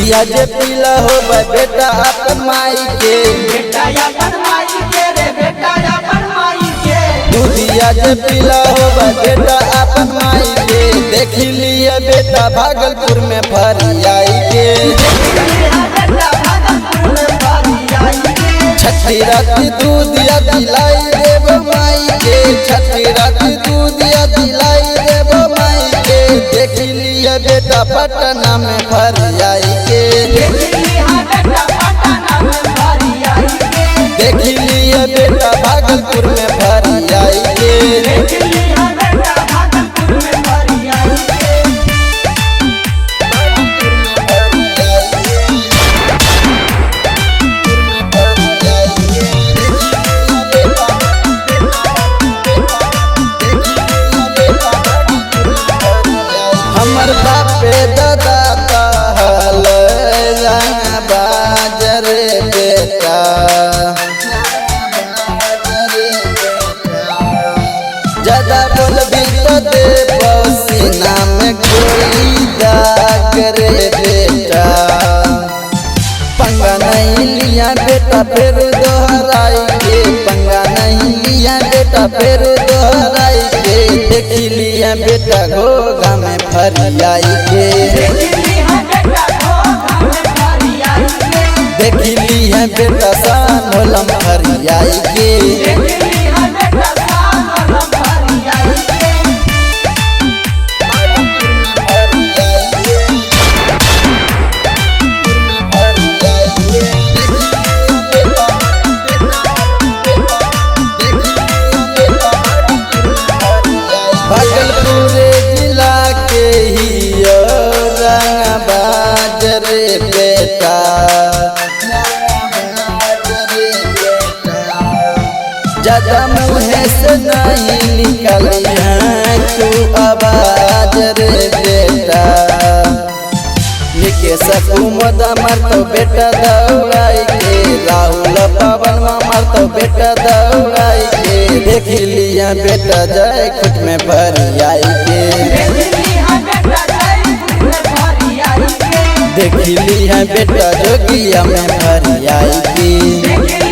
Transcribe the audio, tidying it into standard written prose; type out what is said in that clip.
दूधिया जे पीला हो बेटा अपन माई के, बेटा अपन माई के रे बेटा अपन माई के। दूधिया जे पीला हो बेटा अपन माई के। देख लिया बेटा भागलपुर में फरियाई के, छठी राती दूधिया दिलाई देव माई के, छठी राती दूधिया दिलाई देव माई के। देख लिया बेटा पटना में फरियाई के, देख लिया बेटा भागलपुर में फरियाई के। हमर बापे दादा कहल रंग बाजर बेटा, ज्यादा बोलबी तो दे सीना में गोली दाग रे बेटा। पंगा नहीं लिया बेटा फिर दोहराई के, पंगा नहीं लिया बेटा फिर दोहराई के। देख लिया बेटा घोगा में फरियाई के, देख लिया बेटा सानोलम फरियाई के। भागलपुर जिला के ही रंग बाजर बेटा, ज्यादा मुँह से नहीं निकली है तू आवाज रे बेटा। निकेश कुमुद मर तो बेटा दौड़ाई के, राहुल पवन मर तो बेटा दौड़ाई के। देख लिया बेटा जय खुद में फरियाई के, देख लिया बेटा जोगिया में फरियाई के।